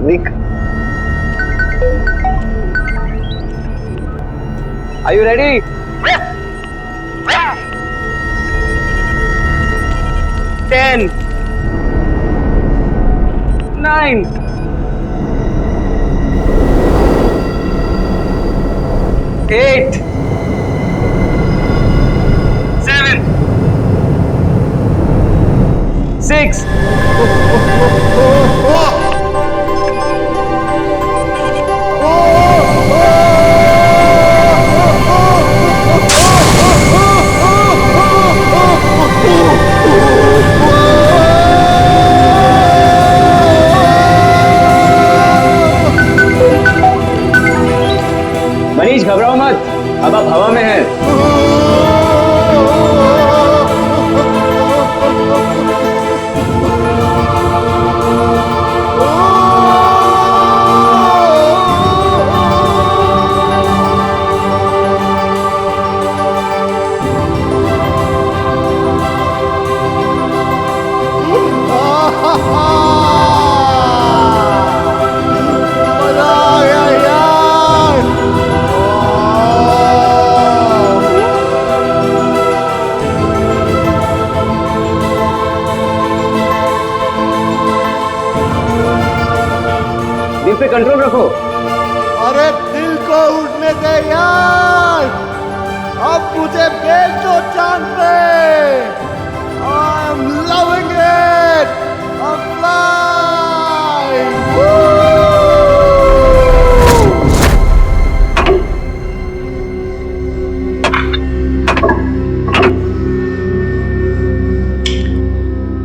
Technique. Are you ready? 10, 9, 8, 7, 6. Manish घबराओ मत, अब आप हवा में हैं। दिल पे कंट्रोल रखो। अरे दिल को उड़ने दे यार, अब मुझे भेज दो चांद पे। I'm loving it, I'm flying.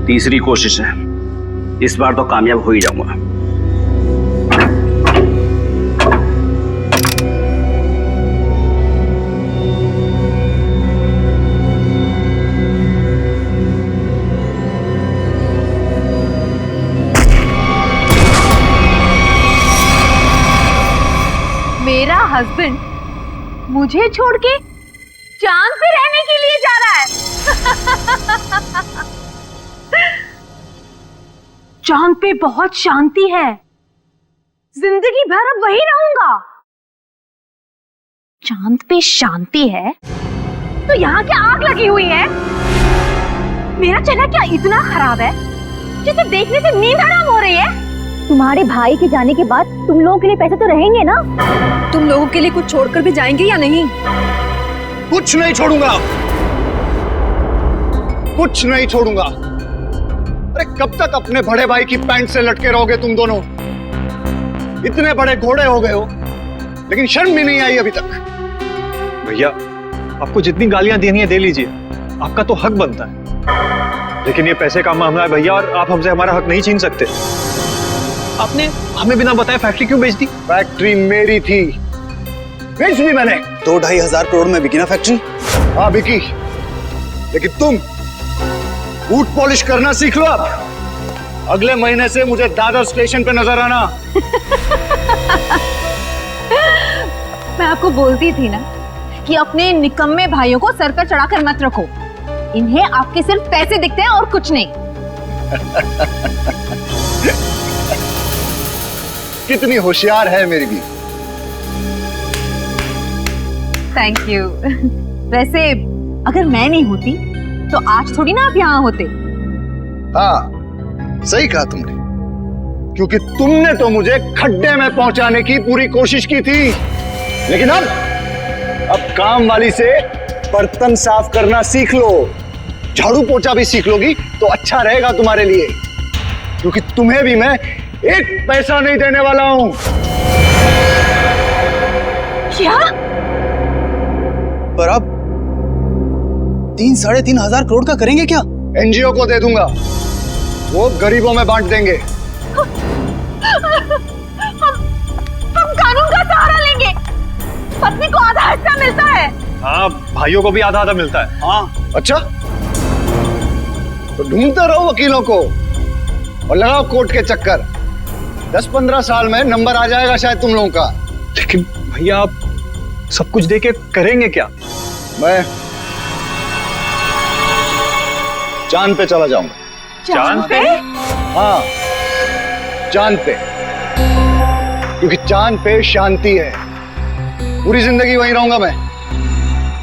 तीसरी कोशिश है, इस बार तो कामयाब हो ही जाऊंगा। मेरा हस्बैंड मुझे छोड़ के चांद पे रहने के लिए जा रहा है। चांद पे बहुत शांति है, जिंदगी भर अब वही रहूंगा। चांद पे शांति है तो यहाँ क्या आग लगी हुई है? मेरा चेहरा क्या इतना खराब है जिसे देखने से नींद हराम हो रही है? तुम्हारे भाई के जाने के बाद तुम लोगों के लिए पैसे तो रहेंगे ना? तुम लोगों के लिए कुछ छोड़कर भी जाएंगे या नहीं? कुछ नहीं छोड़ूंगा, कुछ नहीं छोड़ूंगा। अरे कब तक अपने बड़े भाई की पैंट से लटके रहोगे तुम दोनों? इतने बड़े घोड़े हो गए हो लेकिन शर्म भी नहीं आई अभी तक। भैया आपको जितनी गालियां देनी है दे लीजिए, आपका तो हक बनता है। लेकिन ये पैसे का मामला है भैया, और आप हमसे हमारा हक नहीं छीन सकते। आपने हमें बिना बताए फैक्ट्री क्यों बेच दी? फैक्ट्री मेरी थी, बेच दी मैंने। 2-2.5 करोड़ में बिकी ना फैक्ट्री? हाँ बिकी, लेकिन तुम बूट पॉलिश करना सीख लो। अब अगले महीने से मुझे दादर स्टेशन पे नजर आना। मैं आपको बोलती थी ना कि अपने निकम्मे भाइयों को सर पर चढ़ाकर मत रखो। इन्हें आपके सिर्फ पैसे दिखते हैं और कुछ नहीं। कितनी होशियार है मेरी भी। Thank you. वैसे अगर मैं नहीं होती तो आज थोड़ी ना आप यहाँ होते। हाँ सही कहा तुमने, क्योंकि तुमने तो मुझे खड्डे में पहुंचाने की पूरी कोशिश की थी। लेकिन अब काम वाली से बर्तन साफ करना सीख लो, झाड़ू पोछा भी सीख लोगी तो अच्छा रहेगा तुम्हारे लिए, क्योंकि तुम्हें भी मैं एक पैसा नहीं देने वाला हूं। क्या? पर आप 3-3.5 करोड़ का करेंगे क्या? एनजीओ को दे दूंगा, वो गरीबों में बांट देंगे। हम कानून का सहारा लेंगे। पत्नी को आधा हिस्सा मिलता है। हाँ भाइयों को भी आधा आधा मिलता है। हाँ अच्छा, तो ढूंढते रहो वकीलों को और लगाओ कोर्ट के चक्कर। 10-15 साल में नंबर आ जाएगा शायद तुम लोगों का। लेकिन भैया आप सब कुछ देके करेंगे क्या? मैं चांद पे चला जाऊंगा। चांद पे? हाँ चांद पे। क्योंकि चांद पे शांति है। पूरी जिंदगी वहीं रहूंगा मैं।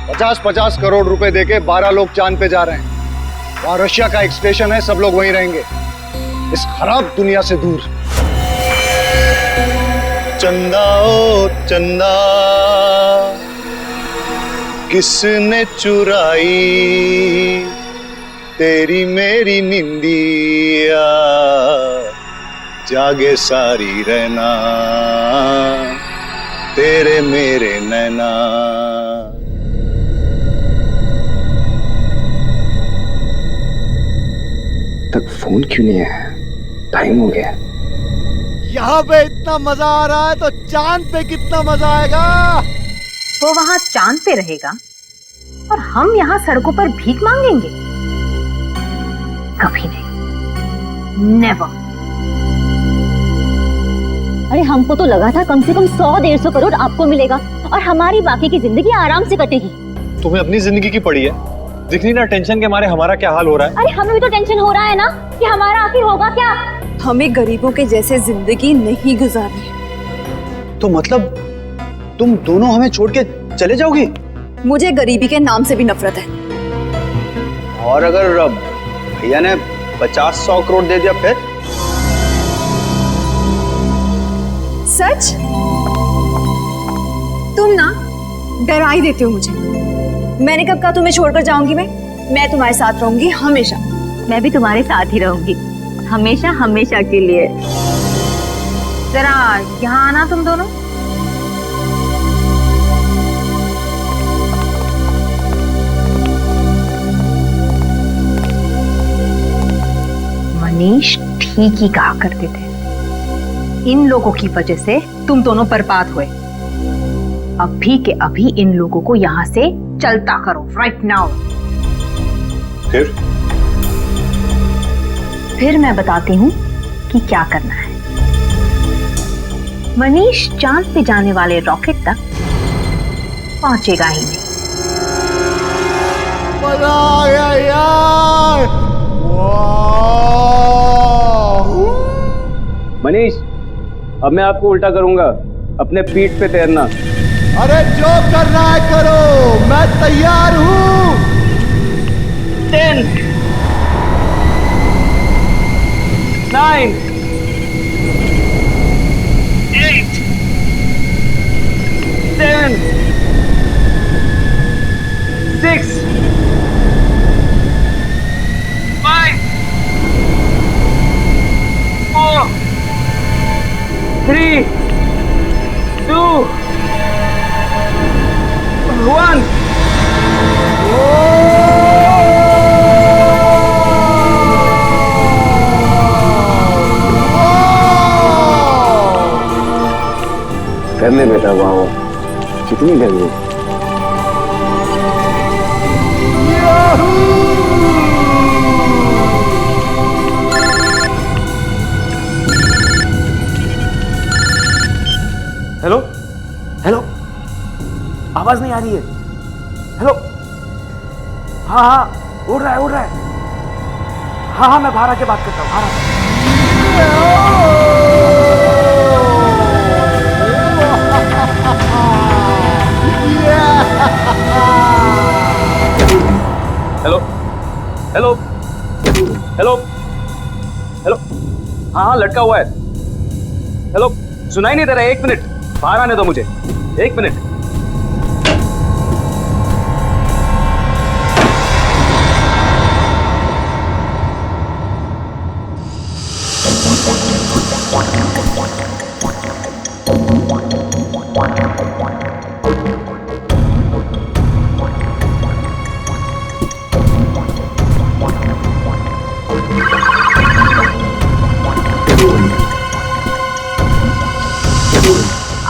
50-50 करोड़ रुपए देके 12 लोग चांद पे जा रहे हैं। वहां रशिया का एक स्टेशन है, सब लोग वहीं रहेंगे, इस खराब दुनिया से दूर। चंदा ओ चंदा, किसने चुराई तेरी मेरी निंदिया, जागे सारी रहना तेरे मेरे नैना। तक फोन क्यों नहीं है? टाइम हो गया। यहाँ पे इतना मजा आ रहा है तो चांद पे कितना मजा आएगा। वो वहां चांद पे रहेगा और हम यहाँ सड़कों पर भीख मांगेंगे? कभी नहीं, नेवर। अरे हमको तो लगा था कम से कम 100-150 करोड़ आपको मिलेगा और हमारी बाकी की जिंदगी आराम से कटेगी। तुम्हें अपनी जिंदगी की पड़ी है, दिख नहीं ना टेंशन के मारे हमारा क्या हाल हो रहा है। अरे हमें भी तो टेंशन हो रहा है ना कि हमारा आखिर होगा क्या। हमें गरीबों के जैसे जिंदगी नहीं गुजारनी है। तो मतलब तुम दोनों हमें छोड़ के चले जाओगी? मुझे गरीबी के नाम से भी नफरत है। और अगर भैया ने 50-100 करोड़ दे दिया फिर? सच? तुम ना डरा ही देते हो मुझे। मैंने कब कहा तुम्हें छोड़कर जाऊंगी? मैं तुम्हारे साथ रहूंगी हमेशा। मैं भी तुम्हारे साथ ही रहूंगी, हमेशा हमेशा के लिए। जरा यहाँ आना तुम दोनों। मनीष ठीक ही कहा करते थे, इन लोगों की वजह से तुम दोनों बर्बाद हुए। अभी के अभी इन लोगों को यहाँ से चलता करो, राइट नाउ। फिर मैं बताती हूँ कि क्या करना है। मनीष चांद पे जाने वाले रॉकेट तक पहुंचेगा ही नहीं। मजा आ गया यार। मनीष, अब मैं आपको उल्टा करूंगा, अपने पीठ पे तैरना। अरे जो करना है करो, मैं तैयार हूँ। 10 9 8 7 6 5 4 3 2 1। करने बेटा, वाह कितनी गर्मी। हेलो हेलो, आवाज नहीं आ रही है। हेलो, हाँ हाँ, उड़ रहा है। हाँ हाँ, मैं बाहर आके बात करता हूँ, बाहर हेलो हेलो हेलो हेलो, हाँ हाँ, लटका हुआ है। हेलो, सुनाई नहीं दे रहा है। 1 मिनट, बाहर आने दो मुझे, 1 मिनट।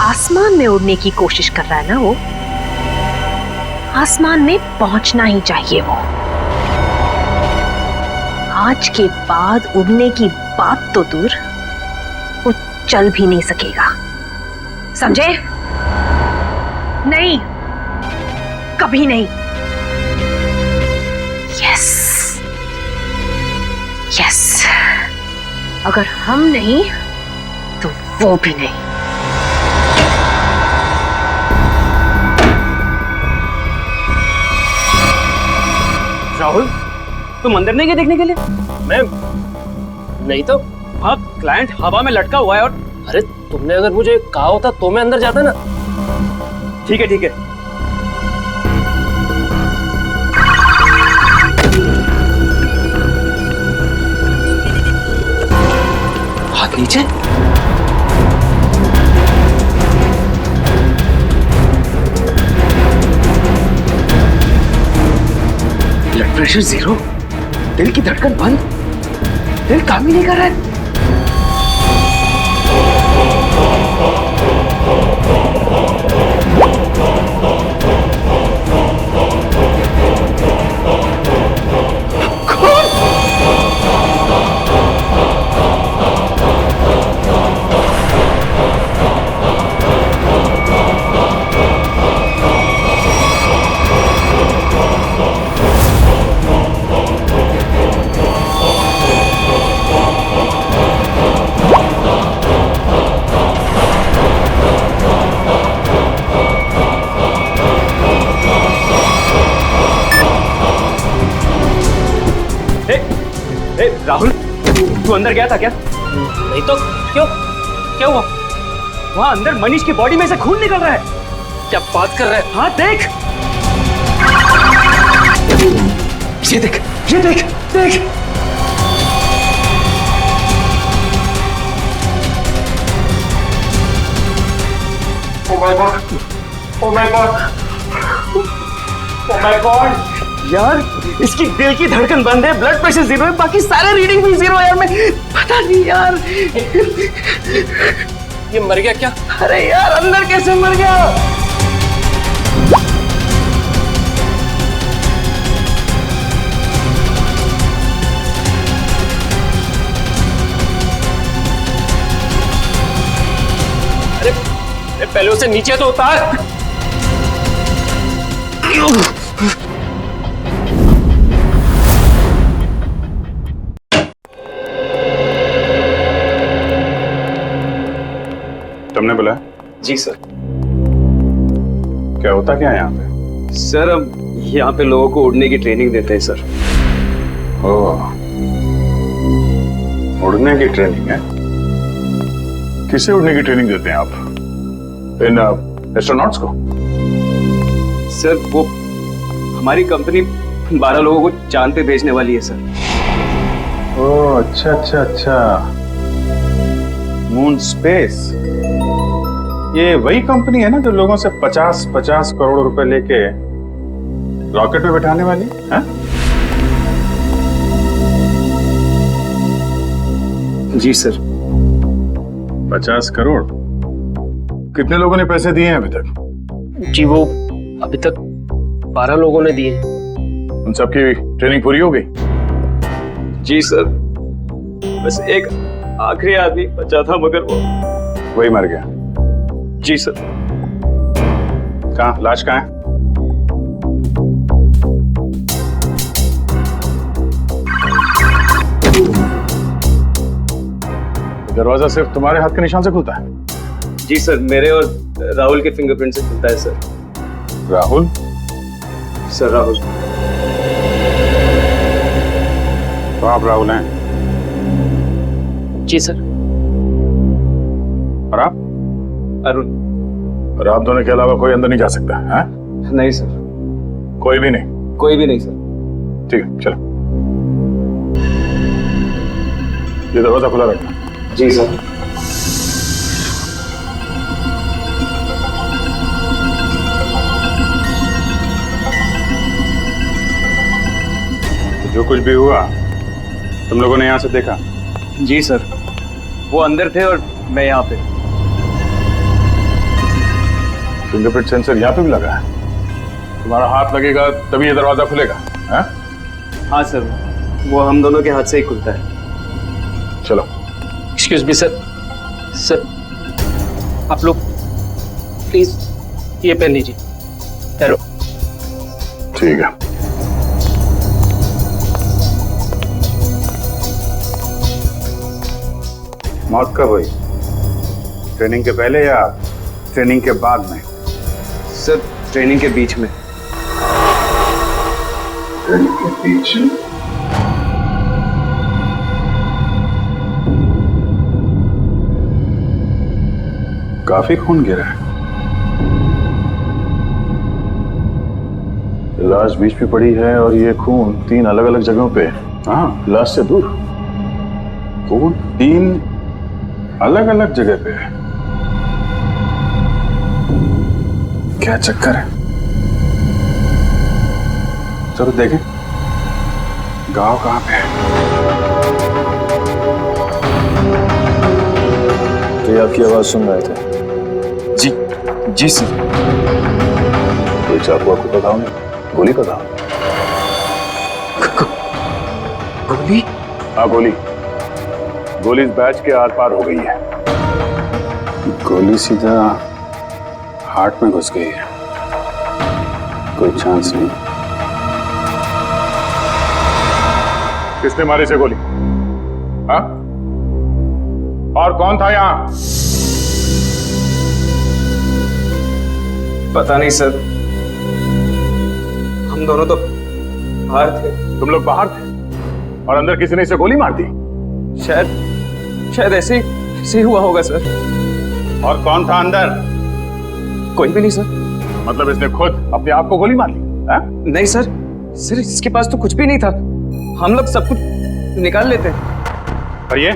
आसमान में उड़ने की कोशिश कर रहा है ना वो। आसमान में पहुंचना ही चाहिए वो। आज के बाद उड़ने की बात तो दूर, वो चल भी नहीं सकेगा, समझे? नहीं, कभी नहीं। यस यस, अगर हम नहीं तो वो भी नहीं। राहुल, तुम अंदर नहीं गए देखने के लिए? मैं नहीं तो। हाँ, क्लाइंट हवा में लटका हुआ है और अरे तुमने अगर मुझे कहा होता तो मैं अंदर जाता ना। ठीक है ठीक है। हाथ नीचे। ब्लड प्रेशर 0, दिल की धड़कन बंद, दिल काम ही नहीं कर रहा है। राहुल, तू अंदर गया था क्या? नहीं तो। क्यों? क्या हुआ? वहां अंदर मनीष की बॉडी में से खून निकल रहा है। क्या बात कर रहा है? हाँ देख, ये देख, ये देख, देख। Oh my God! Oh my God! Oh my God! यार, इसकी दिल की धड़कन बंद है, ब्लड प्रेशर 0 है, बाकी सारे रीडिंग भी 0 है यार। मैं पता नहीं यार, ये मर गया क्या? अरे यार अंदर कैसे मर गया? अरे पहले उसे नीचे तो उतार। तुमने बोला? जी सर। क्या होता क्या है यहाँ पे? सर, अब यहाँ पे लोगों को उड़ने की ट्रेनिंग देते हैं सर। ओह, उड़ने की ट्रेनिंग है? किसे उड़ने की ट्रेनिंग देते हैं आप? इन एस्ट्रोनॉट्स को? सर, वो हमारी कंपनी 12 लोगों को चांद पे भेजने वाली है सर। ओह, अच्छा अच्छा अच्छा, मून स्पेस। ये वही कंपनी है ना जो लोगों से 50-50 करोड़ रुपए लेके रॉकेट में बैठाने वाली है? जी सर। 50 करोड़? कितने लोगों ने पैसे दिए हैं अभी तक? जी वो अभी तक 12 लोगों ने दिए। उन सबकी ट्रेनिंग पूरी हो गई? जी सर, बस एक आखिरी आदमी बचा था, मगर वो वही मर गया। जी सर। कहाँ, लाश कहाँ है? दरवाजा सिर्फ तुम्हारे हाथ के निशान से खुलता है? जी सर, मेरे और राहुल के फिंगरप्रिंट से खुलता है सर। राहुल? सर राहुल। तो आप राहुल हैं? जी सर। और आप? अरुण। और आप दोनों के अलावा कोई अंदर नहीं जा सकता है? नहीं सर। कोई भी नहीं? कोई भी नहीं सर। ठीक है, चलो। ये दरवाजा खुला रखना। जी सर। तो जो कुछ भी हुआ तुम लोगों ने यहां से देखा? जी सर, वो अंदर थे और मैं यहाँ पे। फिंगरप्रिंट सेंसर यहाँ पे भी लगा है? तुम्हारा हाथ लगेगा तभी ये दरवाजा खुलेगा है? हाँ सर, वो हम दोनों के हाथ से ही खुलता है। चलो। Excuse me sir. सर आप लोग प्लीज ये पहन लीजिए। हेलो। ठीक है। मौत कब हुई? ट्रेनिंग के पहले या ट्रेनिंग के बाद में? सर ट्रेनिंग के बीच में। घड़ी के पीछे काफी खून गिरा है। लाश बीच पे पड़ी है और ये खून 3 अलग अलग जगहों पे। हाँ, लाश से दूर खून 3 अलग अलग जगह पे है। क्या चक्कर है? चलो देखें गांव कहां पे है। तो ये आपकी आवाज सुन रहे थे? जी सर। कोई चाकू आपको पता नहीं? गोली पता? गोली? हाँ गोली। गोली इस बैच के आर पार हो गई है। गोली सीधा हार्ट में घुस गई है। कोई चांस नहीं। किसने मारी से गोली? हाँ? और कौन था यहाँ? पता नहीं सर, हम दोनों तो बाहर थे। तुम लोग बाहर थे और अंदर किसी ने इसे गोली मार दी? शायद ऐसे ही हुआ होगा सर। और कौन था अंदर? कोई भी नहीं सर। मतलब इसने खुद अपने आप को गोली मार ली? हाँ? नहीं सर इसके पास तो कुछ भी नहीं था। हम लोग सब कुछ निकाल लेते हैं। और ये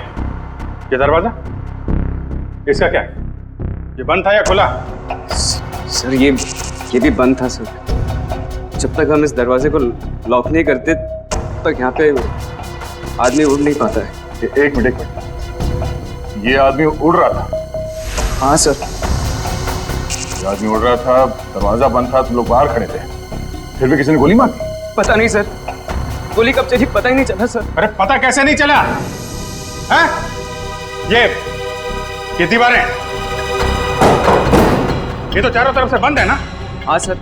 दरवाजा इसका क्या है? ये बंद था या खुला? सर ये भी बंद था सर। जब तक हम इस दरवाजे को लॉक नहीं करते तब तक यहाँ पे आदमी उड़ नहीं पाता है। एक मिनट। ये आदमी उड़ रहा था? हाँ सर। ये आदमी उड़ रहा था, दरवाजा बंद था, तुम लोग बाहर खड़े थे, फिर भी किसी ने गोली मार दी? पता नहीं सर, गोली कब चली पता ही नहीं चला सर। अरे पता कैसे नहीं चला? हैं? ये दीवारें ये तो चारों तरफ से बंद है ना? हाँ सर,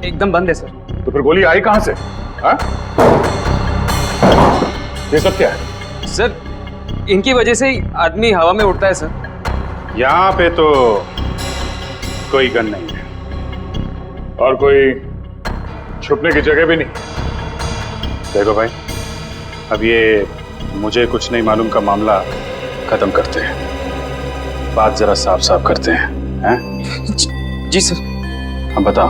एकदम बंद है सर। तो फिर गोली आई कहां से? हाँ? ये सब क्या है? सर इनकी वजह से ही आदमी हवा में उड़ता है सर। यहां पे तो कोई गन नहीं है और कोई छुपने की जगह भी नहीं। देखो भाई, अब ये मुझे कुछ नहीं मालूम का मामला खत्म करते हैं, बात जरा साफ साफ करते हैं। जी सर। अब बताओ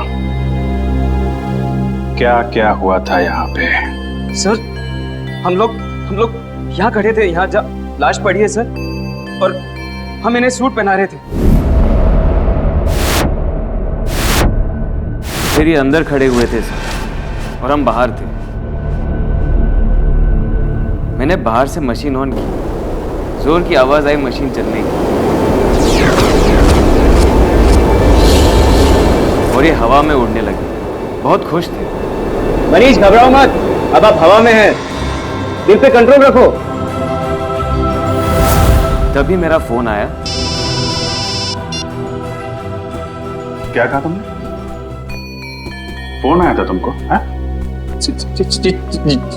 क्या क्या हुआ था यहाँ पे? सर हम लोग यहाँ खड़े थे, यहाँ जहाँ लाश पड़ी है सर, और हम इन्हें सूट पहना रहे थे। फिर ये अंदर खड़े हुए थे सर और हम बाहर थे। मैंने बाहर से मशीन ऑन की, जोर की आवाज आई मशीन चलने की, और ये हवा में उड़ने लगे। बहुत खुश थे। मनीष घबराओ मत, अब आप हवा में हैं, दिल पे कंट्रोल रखो। तभी मेरा फोन आया। क्या कहा तुमने? फोन आया था तुमको? हाँ?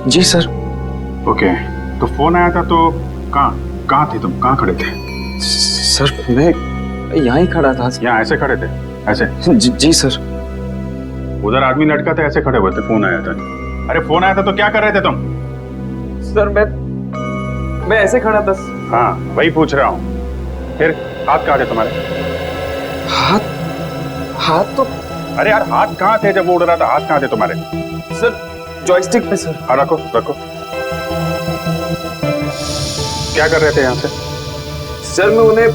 जी सर। ओके, तो फोन आया था तो कहाँ थे तुम? कहाँ खड़े थे? सर मैं यहाँ ही खड़ा था। यहाँ ऐसे खड़े थे? ऐसे? जी सर। उधर आदमी लटका था, ऐसे खड़े हुए थे, फोन आया था। अरे फोन आया था तो क्या कर रहे थे तुम? सर मैं ऐसे खड़ा था। हाँ वही पूछ रहा हूँ। फिर हाथ कहाँ थे तुम्हारे? हाथ तो, अरे यार हाथ कहाँ थे जब वो उड़ रहा था? हाथ कहाँ थे तुम्हारे? सर जॉयस्टिक पे सर। हाँ रखो। क्या कर रहे थे यहाँ से? सर मैं उन्हें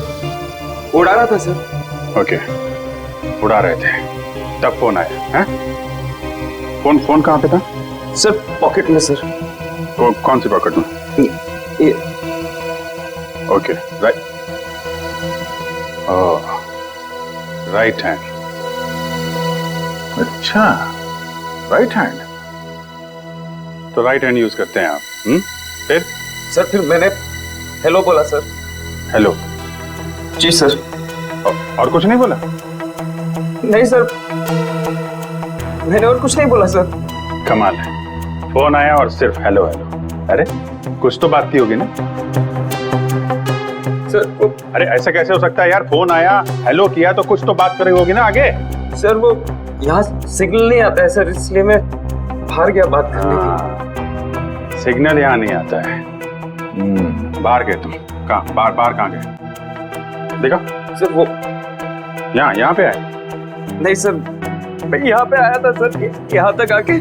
उड़ा रहा था सर। ओके, उड़ा रहे थे, तब फोन आया है? फोन कहाँ पे था? सर पॉकेट में सर। कौन सी पॉकेट में? ये ओके, राइट। Right hand. अच्छा, राइट हैंड। तो राइट हैंड यूज करते हैं आप? फिर? सर फिर मैंने हेलो बोला सर। हेलो? जी सर। और कुछ नहीं बोला? नहीं सर, मैंने और कुछ नहीं बोला सर। कमाल है, फोन आया और सिर्फ हेलो। अरे कुछ तो बात की होगी ना सर? अरे ऐसा कैसे हो सकता है यार? फोन आया, हेलो किया, तो कुछ तो बात करी होगी ना आगे। सर वो यहाँ सिग्नल नहीं आता है सर, इसलिए मैं बाहर गया बात करने के सिग्नल यहाँ नहीं आता है। बाहर गए तुम? कहाँ? बाहर बाहर कहाँ गए? देखा लिए। सर वो यहाँ पे आए? नहीं सर, मैं यहाँ पे आया था सर, यहाँ तक आके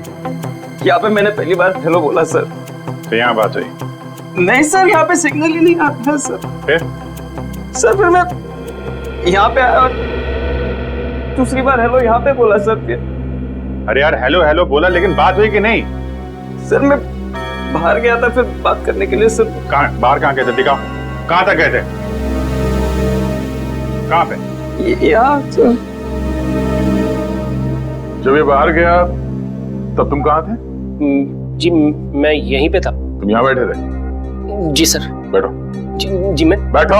यहाँ पे मैंने पहली बार हेलो बोला सर। तो यहाँ बात हुई? नहीं सर, यहाँ पे सिग्नल ही नहीं आता है सर। फिर मैं यहाँ पे आया और दूसरी बार हेलो यहाँ पे बोला सर। फिर अरे यार हेलो हेलो बोला, लेकिन बात हुई कि नहीं? सर मैं बाहर गया था फिर बात करने के लिए सर। कहाँ? बाहर कहाँ गए थे? दिखाओ, कहाँ तक गए थे? कहाँ पे? यहाँ सर। जब ये बाहर गया तब तुम कहाँ थे? जी मैं यहीं पे था। तुम यहाँ बैठे थे? जी सर। बैठो। जी मैं बैठो।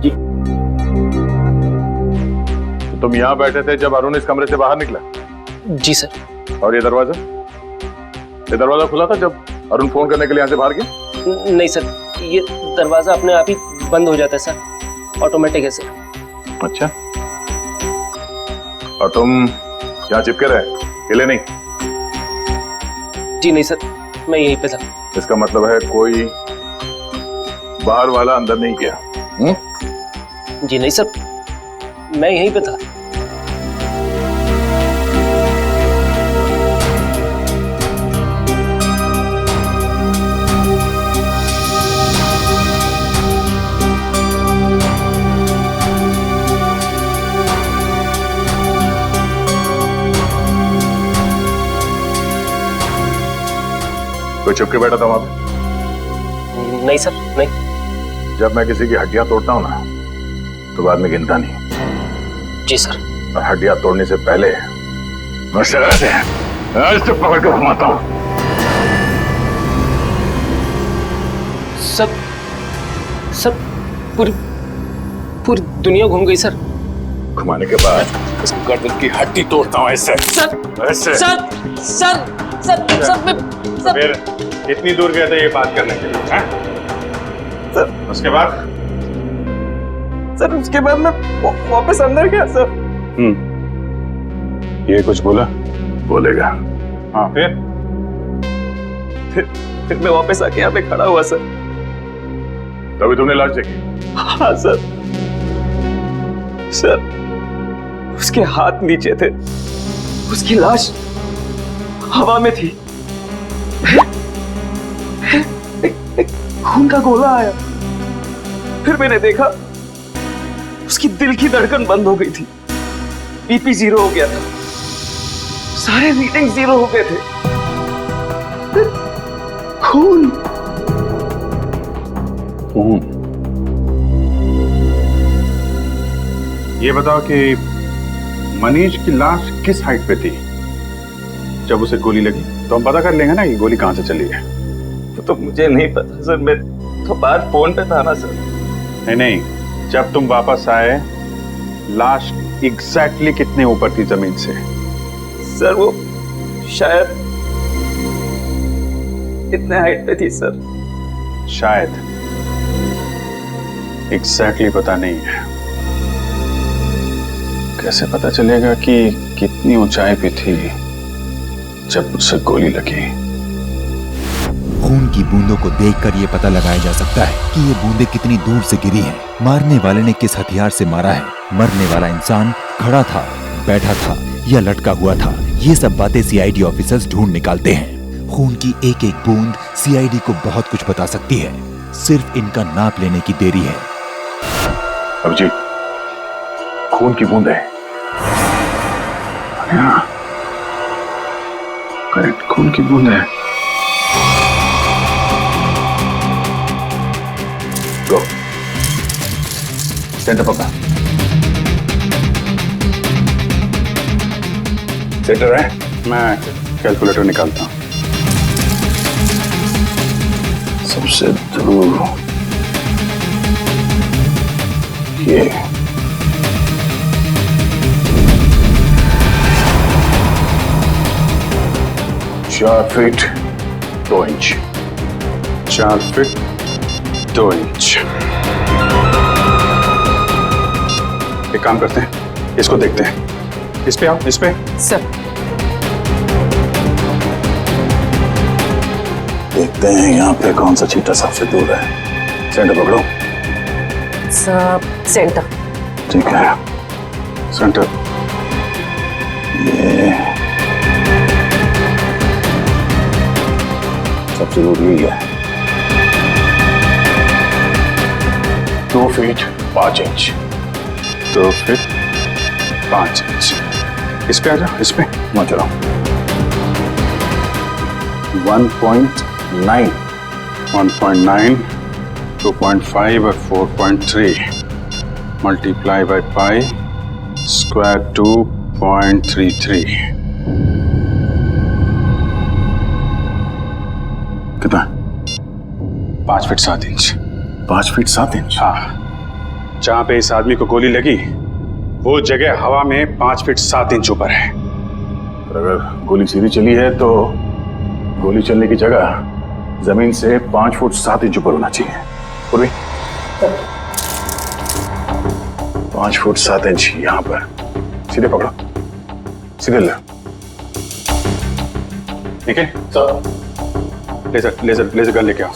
जी। तो तुम यहाँ बैठे थे जब अरुण इस कमरे से बाहर निकला? जी सर। और ये दरवाजा खुला था जब अरुण फोन करने के लिए यहाँ से बाहर गया? नहीं सर, ये दरवाजा अपने आप ही बंद हो जाता है सर, ऑटोमेटिक है सर। अच्छा, और तुम यहाँ चिपके रहे, हिले नहीं? जी नहीं सर, मैं यहीं पे था। इसका मतलब है कोई बाहर वाला अंदर नहीं गया? जी नहीं सर, मैं यहीं पे था। कोई छुप के बैठा था वहां पे? नहीं सर, नहीं। जब मैं किसी की हड्डियां तोड़ता हूं ना तो बाद में गिनता नहीं। जी सर। और हड्डियां तोड़ने से पहले मैं शराब से आज तो पकड़ कर घुमाता हूं। सर पूरी दुनिया घूम गई सर। घुमाने के बाद उस गर्दन की हड्डी तोड़ता हूं ऐसे। ऐसे। फिर कितनी दूर गए थे ये बात करने के लिए? सर उसके बाद मैं वापस अंदर गया सर। ये कुछ बोलेगा? हाँ फिर मैं वापस आके यहाँ पे खड़ा हुआ सर। तभी तुमने लाश देखी? हाँ सर। उसके हाथ नीचे थे, उसकी लाश हवा में थी। एक खून का गोला आया, फिर मैंने देखा उसकी दिल की धड़कन बंद हो गई थी, बीपी 0 हो गया था, सारे रीडिंग 0 हो गए थे। खून। ये बताओ कि मनीष की लाश किस हाइट पे थी जब उसे गोली लगी? तो हम पता कर लेंगे ना कि गोली कहां से चली है। तो मुझे नहीं पता सर, मैं तो बाहर फोन पे था ना सर। नहीं, जब तुम वापस आए लाश एग्जैक्टली कितने ऊपर थी जमीन से? सर वो शायद इतने हाइट पे थी सर। शायद, एग्जैक्टली पता नहीं है। कैसे पता चलेगा कि कितनी ऊंचाई पे थी जब उसे गोली लगी? खून की बूंदों को देखकर यह पता लगाया जा सकता है कि ये बूंदें कितनी दूर से गिरी हैं। मारने वाले ने किस हथियार से मारा है। मरने वाला इंसान खड़ा था, बैठा था या लटका हुआ था। ये सब बातें सीआईडी ऑफिसर्स ढूंढ निकालते हैं। खून की एक एक बूंद सीआईडी को बहुत कुछ बता सकती है। सिर्फ इनका नाप लेने की देरी है। अभिजीत, खून की बूंदें। हाँ, करेक्ट, खून की बूंदें। गो, सेंटर पकड़ा। सेंटर है, मैं कैलकुलेटर निकालता हूं। सबसे दूर ये 4 फीट 2 इंच। 4 feet 2 inch. एक काम करते हैं, इसको देखते हैं। इस पे आओ, इस पे। सर देखते हैं यहाँ पे कौन सा चीटा सबसे दूर है। सेंटर पकड़ो। सेंटर। ठीक है, सेंटर। ये सबसे दूर यही है। 2 फीट 5 इंच। 2 feet 5 inch. इस पे आ जाओ, इस पे मत चलो। 1.9, 2.5 और 4.3 मल्टीप्लाई बाय पाई स्क्वायर 2.33। कितना? 5 फीट 7 इंच। 5 feet 7 inch? हाँ, जहां पे इस आदमी को गोली लगी वो जगह हवा में 5 फीट 7 इंच ऊपर है। अगर गोली सीधी चली है तो गोली चलने की जगह जमीन से 5 फुट 7 इंच ऊपर होना चाहिए। पूर्वी 5 फुट 7 इंच यहां पर। सीधे पकड़ो, सीधे ले। ठीक है sir. Laser laser laser gun लेके आओ।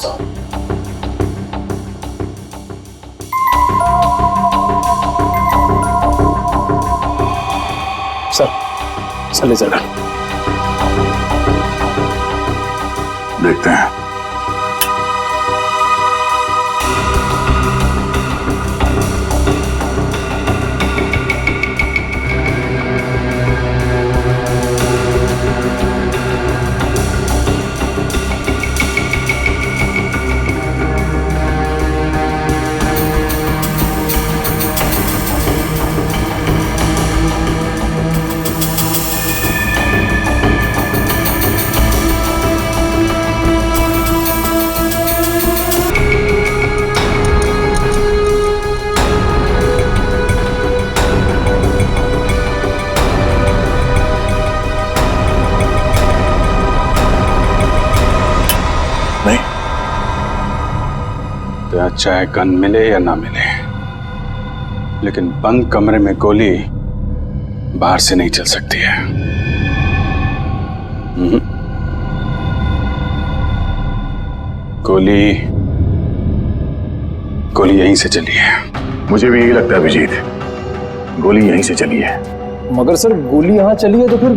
सर लेजर गन देखते हैं। चाहे गन मिले या ना मिले, लेकिन बंद कमरे में गोली बाहर से नहीं चल सकती है। गोली गोली यहीं से चली है। मुझे भी यही लगता है अभिजीत, गोली यहीं से चली है। मगर सर गोली यहाँ चली है तो फिर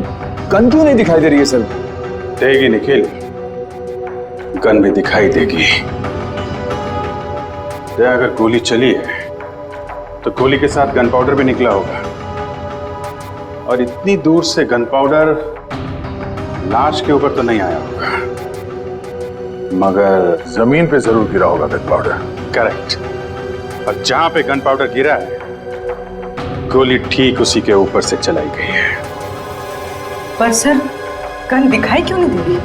गन क्यों नहीं दिखाई दे रही है सर? देगी निखिल, गन भी दिखाई देगी। अगर गोली चली है तो गोली के साथ गन पाउडर भी निकला होगा, और इतनी दूर से गन पाउडर लाश के ऊपर तो नहीं आया होगा, मगर जमीन पे जरूर गिरा होगा गन पाउडर। करेक्ट। और जहां पे गन पाउडर गिरा है गोली ठीक उसी के ऊपर से चलाई गई है। पर सर गन दिखाई क्यों नहीं दे रही?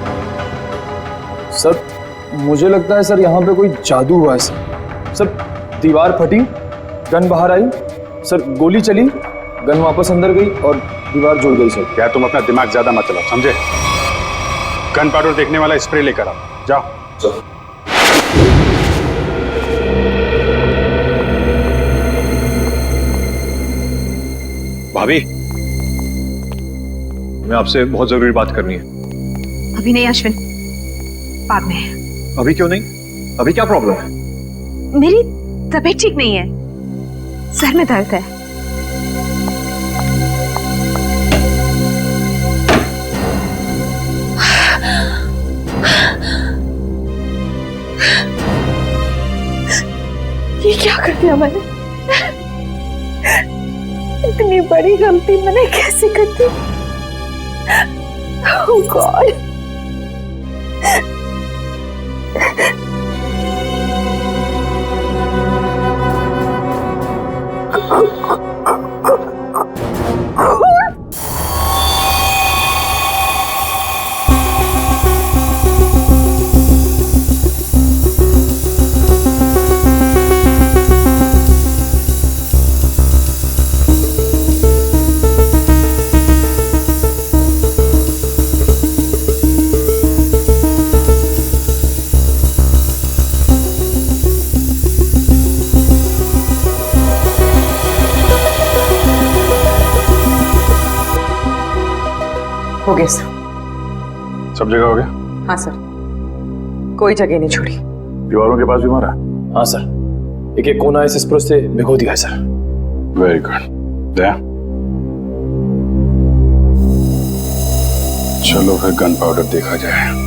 सर मुझे लगता है सर यहाँ पे कोई जादू हुआ है सर। सर दीवार फटी, गन बाहर आई, सर गोली चली, गन वापस अंदर गई और दीवार जुड़ गई सर। क्या तुम अपना दिमाग ज्यादा मत चलाओ, समझे? गन पाउडर देखने वाला स्प्रे लेकर आओ, जाओ। भाभी, मैं आपसे बहुत जरूरी बात करनी है। अभी नहीं अश्विन, बाद में। अभी क्यों नहीं? अभी क्या प्रॉब्लम है? मेरी तबीयत ठीक नहीं है, सर में दर्द है। ये क्या कर दिया मैंने? इतनी बड़ी गलती मैंने कैसे कर दी? Oh God! हो गया सर। सब जगह हो गया? हाँ सर, कोई जगह नहीं छोड़ी। दीवारों के पास भी मारा? हाँ सर, एक एक कोना इस स्प्रो से भिगो दिया है सर। Very good. दया, चलो फिर गन पाउडर देखा जाए।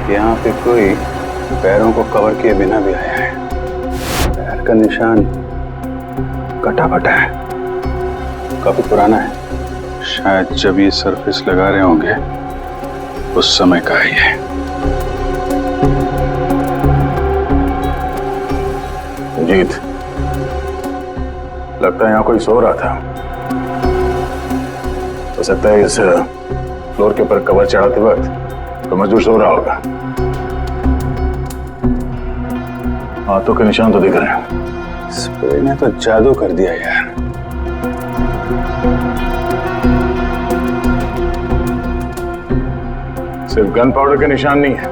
यहाँ पे कोई पैरों को कवर किए बिना भी आया है। पैर का निशान कटा फटा है, काफी पुराना है। शायद जब ये सरफेस लगा रहे होंगे उस समय का ही है। जीत, लगता है यहाँ कोई सो रहा था। हो सकता है इस फ्लोर के ऊपर कवर चढ़ाते वक्त तो मजदूर सो रहा होगा। हाथों के निशान तो दिख रहे हैं। स्प्रे ने तो जादू कर दिया यार। सिर्फ गन पाउडर के निशान नहीं है,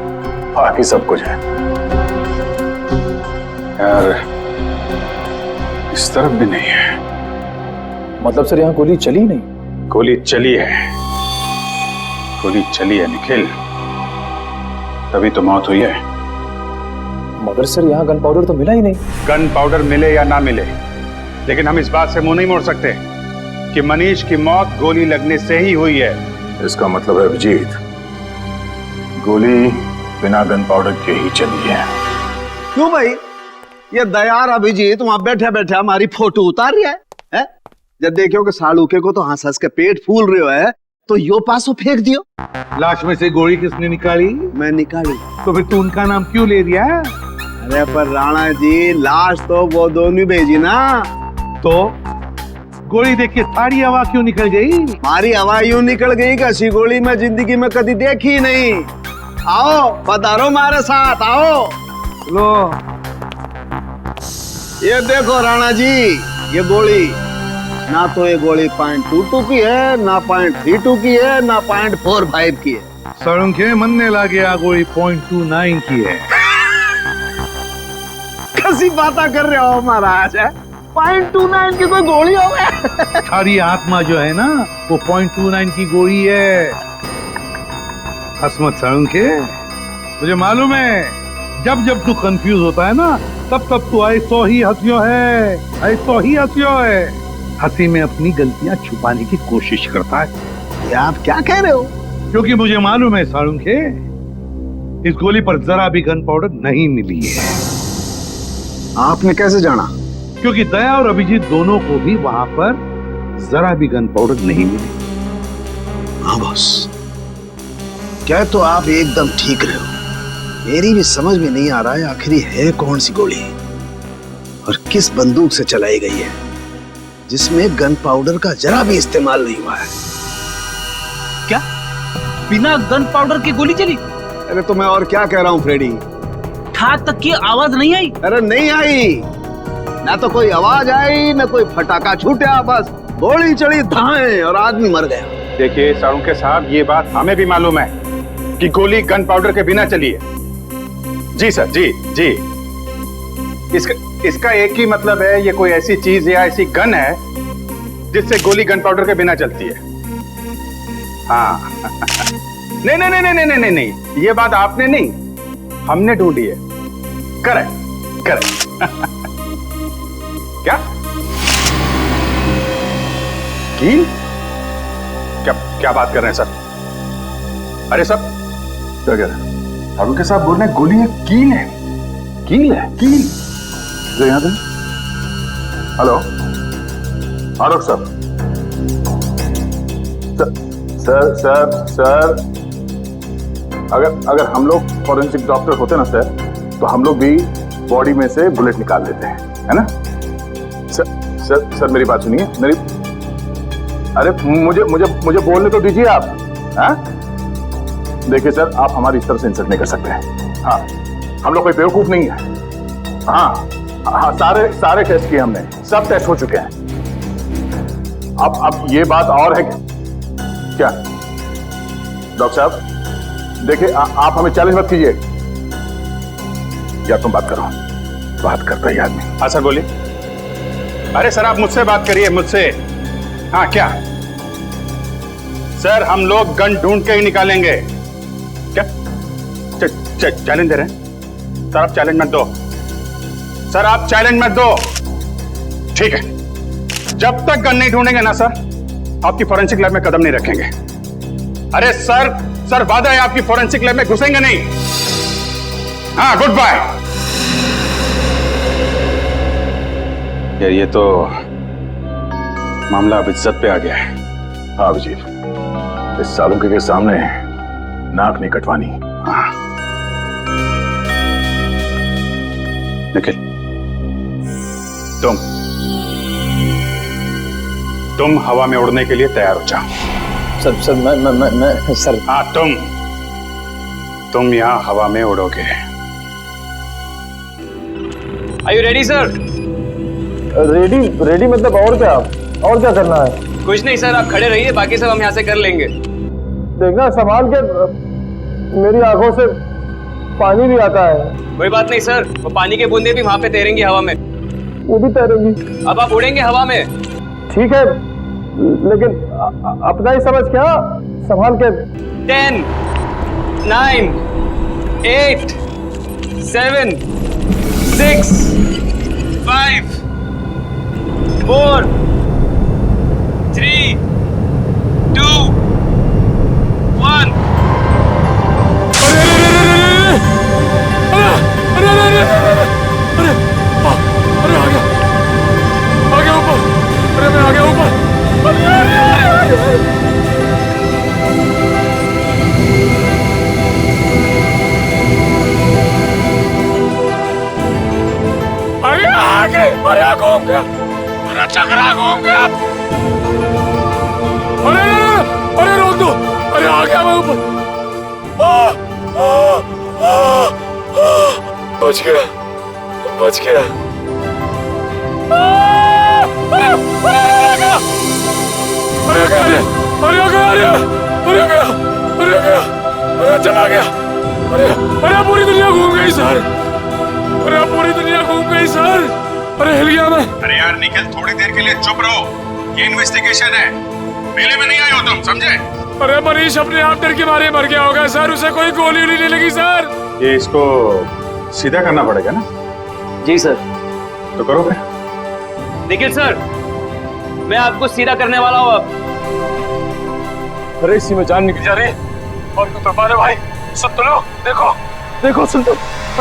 बाकी सब कुछ है। यार इस तरफ भी नहीं है। मतलब सर यहाँ गोली चली नहीं? गोली चली है, गोली चली है निखिल, तभी तो मौत हुई है। मगर सर यहाँ गन पाउडर तो मिला ही नहीं। गन पाउडर मिले या ना मिले, लेकिन हम इस बात से मुंह नहीं मोड़ सकते कि मनीष की मौत गोली लगने से ही हुई है। इसका मतलब है अभिजीत, गोली बिना गन पाउडर के ही चली है। क्यों भाई, ये दयार अभिजीत वहां बैठे बैठे हमारी फोटो उतार रहा है? जब देखो कि सालूके को तो हंस हंस के पेट फूल रहे है तो यो पासो फेंक दियो। लाश में से गोली किसने निकाली? मैं निकाली। तो फिर तू उनका नाम क्यों ले दिया? अरे पर राणा जी, लाश तो वो दोनों भेजी ना। तो गोली देख के सारी हवा क्यों निकल गई? हमारी हवा यूं निकल गई कि ऐसी गोली मैं जिंदगी में कभी देखी नहीं। आओ पधारो हमारे साथ, आओ। लो ये देखो राणा जी, ये गोली ना तो ये गोली .22 की है, ना .32 की है, ना .45 की है। सड़ुंखे मनने लगे गोली .29 की है। कैसी बातें कर रहे हो महाराज? .29 की कोई गोली हो गया? सारी आत्मा जो है ना वो .29 की गोली है। हसमत सड़ुंखे, मुझे मालूम है जब जब तू कंफ्यूज होता है ना तब तब तू ऐसो ही हंसियो है, ऐसो ही हंसियो है। हंसी में अपनी गलतियां छुपाने की कोशिश करता है। ये आप क्या कह रहे हो? क्योंकि मुझे मालूम है साळुंखे, इस गोली पर जरा भी गन पाउडर नहीं मिली है। आपने कैसे जाना? क्योंकि दया और अभिजीत दोनों को भी वहां पर जरा भी गन पाउडर नहीं मिली। हाँ बॉस, क्या तो आप एकदम ठीक रहे हो। मेरी भी समझ में नहीं आ रहा है आखिर है कौन सी गोली और किस बंदूक से चलाई गई है जिसमें गन पाउडर का जरा भी इस्तेमाल नहीं हुआ है। क्या बिना गन पाउडर की गोली चली? अरे तो मैं और क्या कह रहा हूँ फ्रेडी। ठाक तक की आवाज नहीं आई? अरे नहीं आई, ना तो कोई आवाज आई ना कोई फटाका छूटा, बस गोली चढ़ी धाए और आदमी मर गया। देखिए साळुंखे साहब, ये बात हमें भी मालूम है कि गोली गन पाउडर के बिना चली है। जी सर, जी जी। इसका एक ही मतलब है, ये कोई ऐसी चीज या ऐसी गन है जिससे गोली गन पाउडर के बिना चलती है। हाँ नहीं नहीं नहीं नहीं नहीं नहीं, ये बात आपने नहीं, हमने ढूंढी है। Correct correct. क्या कील? क्या क्या बात कर रहे हैं सर? अरे सर क्या कह रहे हैं? साळुंखे साहब बोल रहे हैं गोली है, कील है। कील है? कील जो यहाँ पे। हेलो आलोक सर, सर सर सर, अगर हम लोग फॉरेंसिक डॉक्टर होते ना सर, तो हम लोग भी बॉडी में से बुलेट निकाल देते हैं, है ना? सर मेरी बात सुनिए, मेरी, अरे मुझे बोलने तो दीजिए आप। हाँ देखिए सर, आप हमारी इस तरह से इंसल्ट नहीं कर सकते हैं। हाँ हम लोग कोई बेवकूफ नहीं है। हाँ हाँ, सारे टेस्ट किए हमने, सब टेस्ट हो चुके हैं। अब ये बात और है क्या डॉक्टर साहब? देखिए आप हमें चैलेंज मत कीजिए। या तुम बात करो, बात करता ही आदमी। हाँ सर बोलिए। अरे सर आप मुझसे बात करिए, मुझसे। हाँ क्या सर, हम लोग गन ढूंढ के ही निकालेंगे। क्या चैलेंज दे रहे हैं? सर आप चैलेंज मत दो, सर आप चैलेंज मत दो। ठीक है, जब तक गन नहीं ढूंढेंगे ना सर, आपकी फोरेंसिक लैब में कदम नहीं रखेंगे। अरे सर वादा है आपकी फोरेंसिक लैब में घुसेंगे नहीं। हाँ गुड बाय। यार ये तो मामला अब इज्जत पे आ गया है। हाँ अभिजीत, इस सालुंके के सामने नाक नहीं कटवानी। हाँ निखिल, तुम हवा में उड़ने के लिए तैयार हो जाओ। सर मैं सर। हाँ तुम यहां हवा में उड़ोगे। Are you ready, sir? Ready मतलब और क्या करना है? कुछ नहीं सर, आप खड़े रहिए, बाकी सब हम यहाँ से कर लेंगे। देखना संभाल के, मेरी आंखों से पानी भी आता है। कोई बात नहीं सर, वो पानी के बूंदे भी वहाँ पे तैरेंगी हवा में। वो भी तैरेंगी। अब आप उड़ेंगे हवा में। ठीक है, लेकिन अपना ही समझ क्या, संभाल के। 10, 9, 8, 7, 6, 5, 4, 3, 2, 1। घूम गया, मेरा चक्रा घूम गया। अरे रोक दो, अरे आ गया मैं ऊपर। बच गया। अरे चला गया। अरे पूरी दुनिया घूम गई सर। अरे हिल गया मैं। अरे यार निखिल, थोड़ी देर के लिए चुप रहो, ये इन्वेस्टिगेशन है, मेले में नहीं आए हो तुम, समझे? अरे मनीष अपने आप डर के मारे मर गया होगा सर, उसे कोई गोली नहीं लगी सर। ये इसको सीधा करना पड़ेगा ना? जी सर। तो करो फिर। निखिल सर, मैं आपको सीधा करने वाला हूँ अब। अरे इसी में जान निकल जा रही है। और तो मारे भाई, सुन तो लो, देखो सुन तो।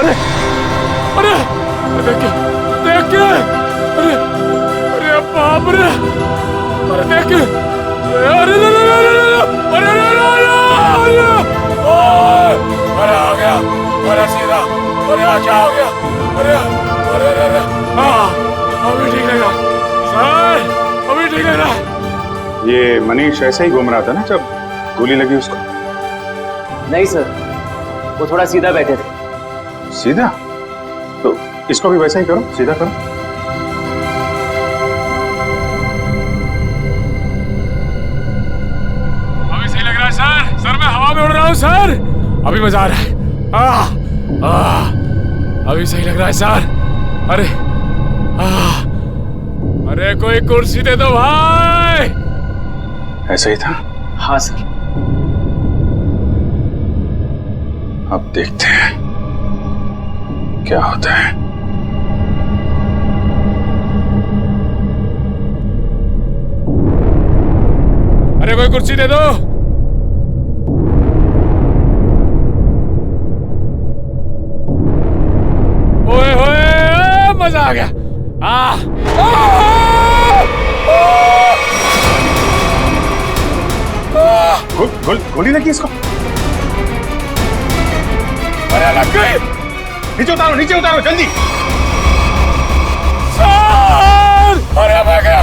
अरे देख के, अरे बाप रे, अरे देख के, अरे आ गया, अरे सीधा, अरे क्या हो गया, अरे अभी ठीक लग रहा सर, अभी ठीक लग रहा। ये मनीष ऐसे ही घूम रहा था ना जब गोली लगी उसको? नहीं सर, वो थोड़ा सीधा बैठे थे। सीधा? तो इसको भी वैसा ही करो, सीधा करो। अभी सही लग रहा है सर, मैं हवा में उड़ रहा हूँ सर, अभी मजा आ रहा है। अभी सही लग रहा है सर। अरे कोई कुर्सी दे दो भाई। ऐसा ही था? हाँ सर। अब देखते हैं क्या होता है। अरे कोई कुर्सी दे दो। ओए होए, मजा आ गया। गोली लगी इसको? अरे लग गई। नीचे उतारो जल्दी। सर! अरे मैं गया।